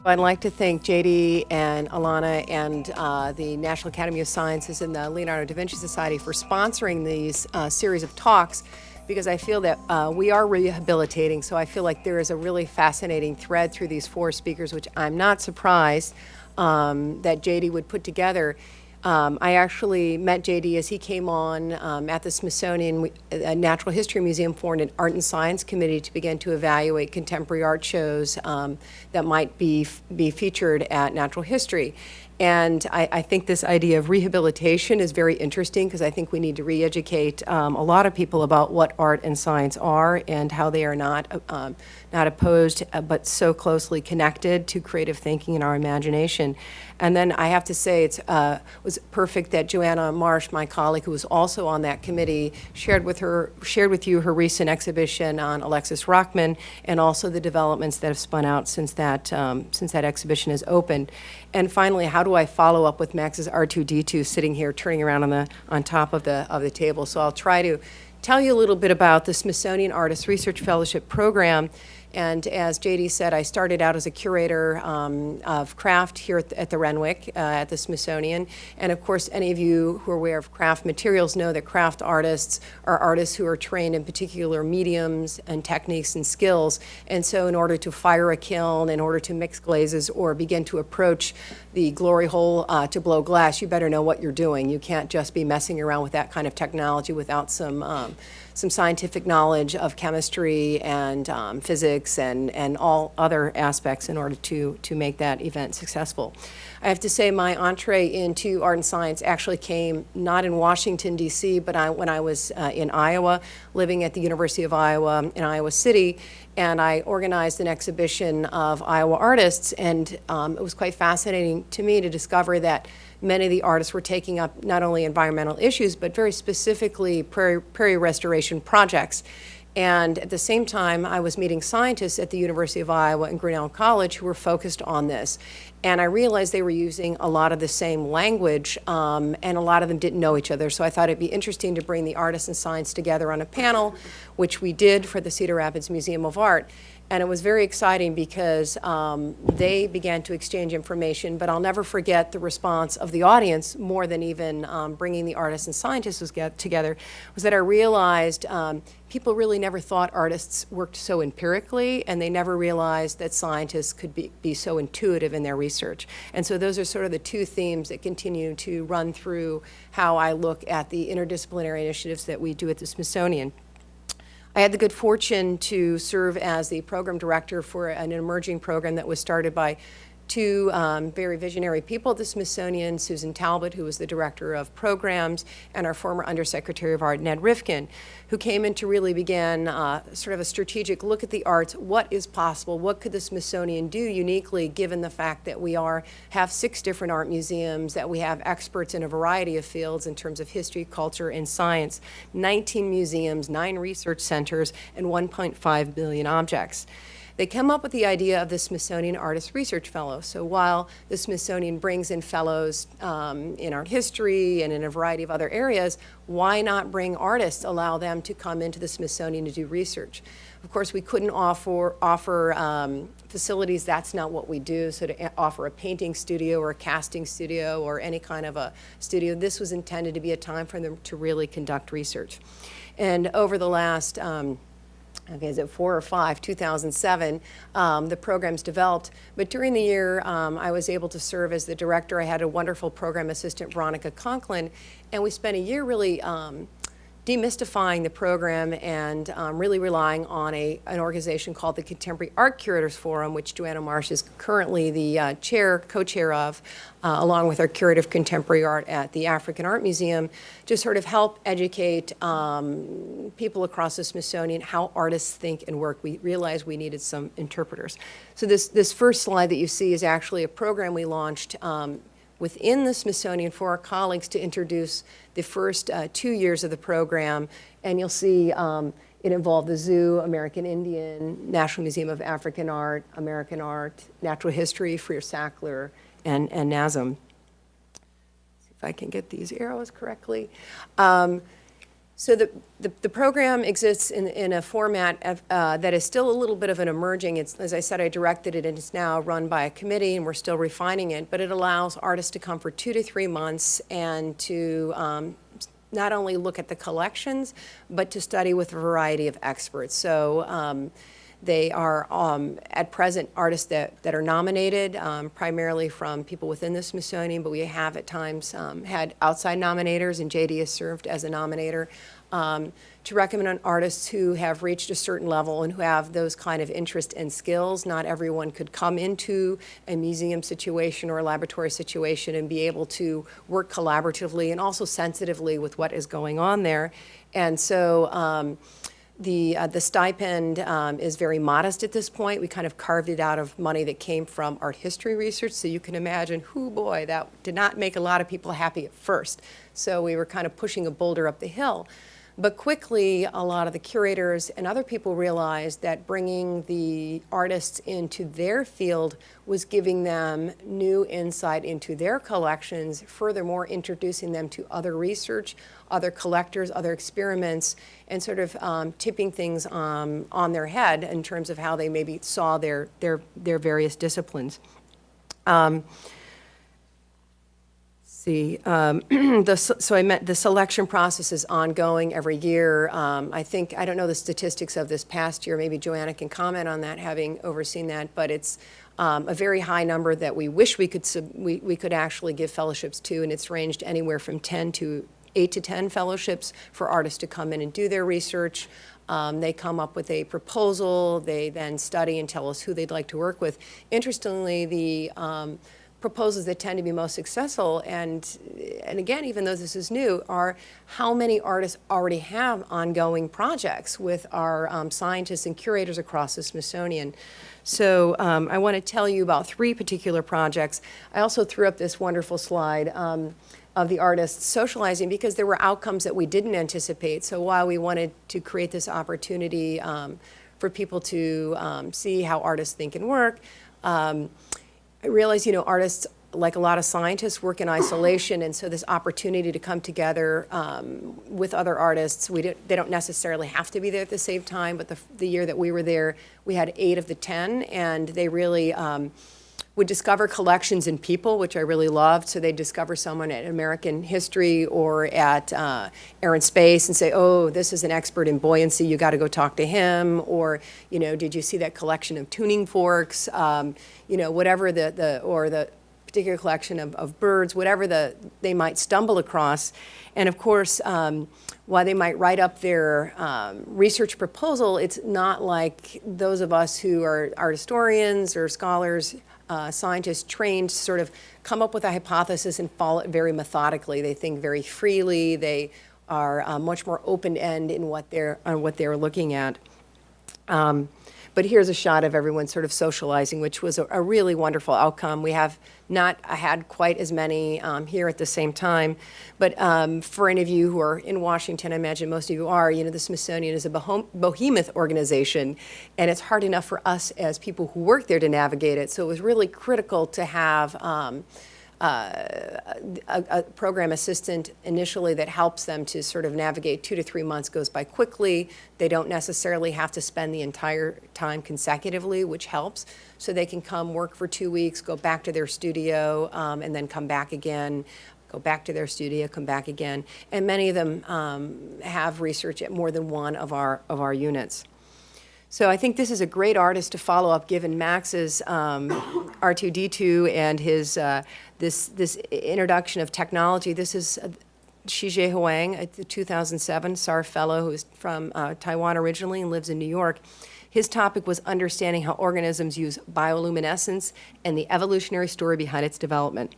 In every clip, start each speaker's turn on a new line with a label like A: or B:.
A: I'd like to thank JD and Alana and the National Academy of Sciences and the Leonardo da Vinci Society for sponsoring these series of talks, because I feel that we are rehabilitating, so I feel like there is a really fascinating thread through these four speakers, which I'm not surprised that JD would put together. I actually met JD as he came on at the Smithsonian Natural History Museum for an Art and Science Committee to begin to evaluate contemporary art shows that might be featured at Natural History. And I think this idea of rehabilitation is very interesting, because I think we need to re-educate a lot of people about what art and science are and how they are not opposed but so closely connected to creative thinking and our imagination. And then I have to say it was perfect that Joanna Marsh, my colleague who was also on that committee, shared with you her recent exhibition on Alexis Rockman, and also the developments that have spun out since that exhibition is opened. And finally, how do I follow up with Max's R2D2 sitting here turning around on top of the table? So I'll try to tell you a little bit about the Smithsonian Artist Research Fellowship program. And as JD said, I started out as a curator of craft here at the Renwick at the Smithsonian. And of course, any of you who are aware of craft materials know that craft artists are artists who are trained in particular mediums and techniques and skills. And so in order to fire a kiln, in order to mix glazes, or begin to approach the glory hole to blow glass, you better know what you're doing. You can't just be messing around with that kind of technology without some scientific knowledge of chemistry and physics and all other aspects in order to make that event successful. I have to say my entree into art and science actually came not in Washington, D.C., but when I was in Iowa, living at the University of Iowa in Iowa City, and I organized an exhibition of Iowa artists, and it was quite fascinating to me to discover that many of the artists were taking up not only environmental issues, but very specifically prairie restoration projects. And at the same time, I was meeting scientists at the University of Iowa and Grinnell College who were focused on this. And I realized they were using a lot of the same language, and a lot of them didn't know each other. So I thought it'd be interesting to bring the artists and science together on a panel, which we did for the Cedar Rapids Museum of Art. And it was very exciting because they began to exchange information, but I'll never forget the response of the audience, more than even bringing the artists and scientists together, was that I realized people really never thought artists worked so empirically, and they never realized that scientists could be so intuitive in their research. And so those are sort of the two themes that continue to run through how I look at the interdisciplinary initiatives that we do at the Smithsonian. I had the good fortune to serve as the program director for an emerging program that was started by two very visionary people at the Smithsonian, Susan Talbot, who was the director of programs, and our former Undersecretary of Art, Ned Rifkin, who came in to really begin sort of a strategic look at the arts. What is possible? What could the Smithsonian do uniquely, given the fact that we have 6 different art museums, that we have experts in a variety of fields in terms of history, culture, and science, 19 museums, 9 research centers, and 1.5 billion objects. They come up with the idea of the Smithsonian Artist Research Fellows. So while the Smithsonian brings in fellows in art history and in a variety of other areas, why not bring artists, allow them to come into the Smithsonian to do research? Of course, we couldn't offer facilities. That's not what we do. So to offer a painting studio or a casting studio or any kind of a studio, this was intended to be a time for them to really conduct research. And over the last okay, is it 4 or 5, 2007, the program's developed. But during the year, I was able to serve as the director. I had a wonderful program assistant, Veronica Conklin, and we spent a year really demystifying the program and really relying on an organization called the Contemporary Art Curators Forum, which Joanna Marsh is currently the co-chair of, along with our curator of contemporary art at the African Art Museum, to sort of help educate people across the Smithsonian how artists think and work. We realized we needed some interpreters. So this first slide that you see is actually a program we launched within the Smithsonian for our colleagues to introduce the first 2 years of the program. And you'll see it involved the Zoo, American Indian, National Museum of African Art, American Art, Natural History, Freer Sackler, and NASM. See if I can get these arrows correctly. So the program exists in a format that is still a little bit of an emerging. It's, as I said, I directed it, and it's now run by a committee, and we're still refining it. But it allows artists to come for 2 to 3 months and to not only look at the collections, but to study with a variety of experts. So they are, at present, artists that are nominated, primarily from people within the Smithsonian, but we have at times had outside nominators, and JD has served as a nominator, to recommend on artists who have reached a certain level and who have those kind of interest and skills. Not everyone could come into a museum situation or a laboratory situation and be able to work collaboratively and also sensitively with what is going on there. And so the stipend is very modest at this point. We kind of carved it out of money that came from art history research, so you can imagine, whoo boy, that did not make a lot of people happy at first. So we were kind of pushing a boulder up the hill. But quickly, a lot of the curators and other people realized that bringing the artists into their field was giving them new insight into their collections, furthermore introducing them to other research, other collectors, other experiments, and sort of tipping things on their head in terms of how they maybe saw their various disciplines. So I meant the selection process is ongoing every year. I think, I don't know the statistics of this past year, maybe Joanna can comment on that, having overseen that, but it's a very high number that we wish we could actually give fellowships to, and it's ranged anywhere from 8 to 10 fellowships for artists to come in and do their research. They come up with a proposal, they then study and tell us who they'd like to work with. Interestingly, the proposals that tend to be most successful, and again, even though this is new, are how many artists already have ongoing projects with our scientists and curators across the Smithsonian. So I want to tell you about 3 particular projects. I also threw up this wonderful slide of the artists socializing because there were outcomes that we didn't anticipate. So while we wanted to create this opportunity for people to see how artists think and work, I realize, artists, like a lot of scientists, work in isolation, and so this opportunity to come together with other artists, they don't necessarily have to be there at the same time, but the year that we were there, we had 8 of the 10, and they really would discover collections in people, which I really loved. So they'd discover someone at American History or at Air and Space and say, oh, this is an expert in buoyancy, you got to go talk to him. Or, did you see that collection of tuning forks? Whatever or the particular collection of birds, whatever they might stumble across. And of course, while they might write up their research proposal, it's not like those of us who are art historians or scholars, scientists trained to sort of come up with a hypothesis and follow it very methodically. They think very freely. They are much more open-end in what they're looking at. But here's a shot of everyone sort of socializing, which was a really wonderful outcome. We have not had quite as many here at the same time, but for any of you who are in Washington, I imagine most of you are, the Smithsonian is a behemoth organization, and it's hard enough for us as people who work there to navigate it. So it was really critical to have a program assistant initially that helps them to sort of navigate. 2 to 3 months goes by quickly. They don't necessarily have to spend the entire time consecutively, which helps. So they can come work for 2 weeks, go back to their studio, and then come back again, go back to their studio, come back again. And many of them have research at more than one of our units. So I think this is a great artist to follow up, given Max's R2D2 and his this introduction of technology. This is Shijie Huang, a 2007 SARF fellow who is from Taiwan originally and lives in New York. His topic was understanding how organisms use bioluminescence and the evolutionary story behind its development.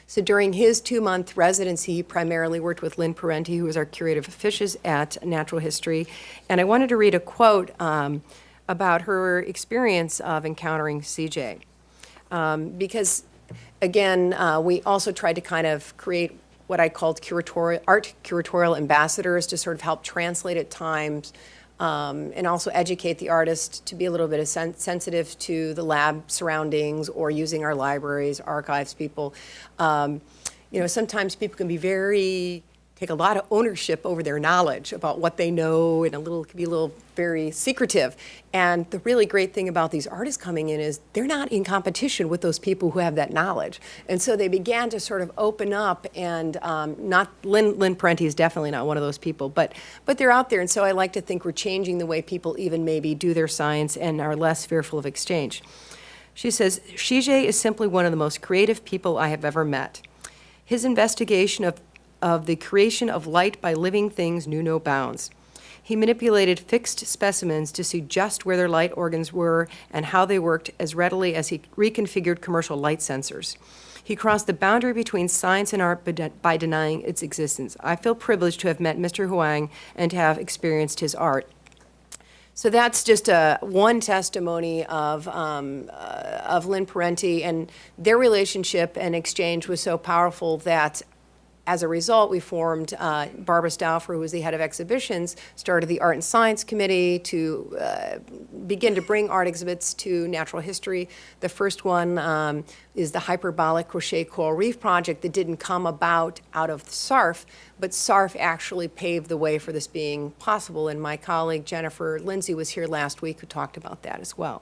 A: So during his 2-month residency, he primarily worked with Lynn Parenti, who was our curator of fishes at Natural History. And I wanted to read a quote about her experience of encountering CJ. Because, again, we also tried to kind of create what I called art curatorial ambassadors to sort of help translate at times and also educate the artist to be a little bit sensitive to the lab surroundings or using our libraries, archives people. Sometimes people can be very take a lot of ownership over their knowledge about what they know, and it can be a little very secretive. And the really great thing about these artists coming in is they're not in competition with those people who have that knowledge. And so they began to sort of open up, and not Lynn Parenti is definitely not one of those people, but they're out there. And so I like to think we're changing the way people even maybe do their science and are less fearful of exchange. She says, Shige is simply one of the most creative people I have ever met. His investigation of the creation of light by living things knew no bounds. He manipulated fixed specimens to see just where their light organs were and how they worked as readily as he reconfigured commercial light sensors. He crossed the boundary between science and art by denying its existence. I feel privileged to have met Mr. Huang and to have experienced his art. So that's just one testimony of Lynn Parenti, and their relationship and exchange was so powerful that as a result, we formed, Barbara Stauffer, who was the head of exhibitions, started the Art and Science Committee to begin to bring art exhibits to natural history. The first one is the Hyperbolic Crochet Coral Reef Project that didn't come out of SARF, but SARF actually paved the way for this being possible. And my colleague Jennifer Lindsay was here last week who talked about that as well.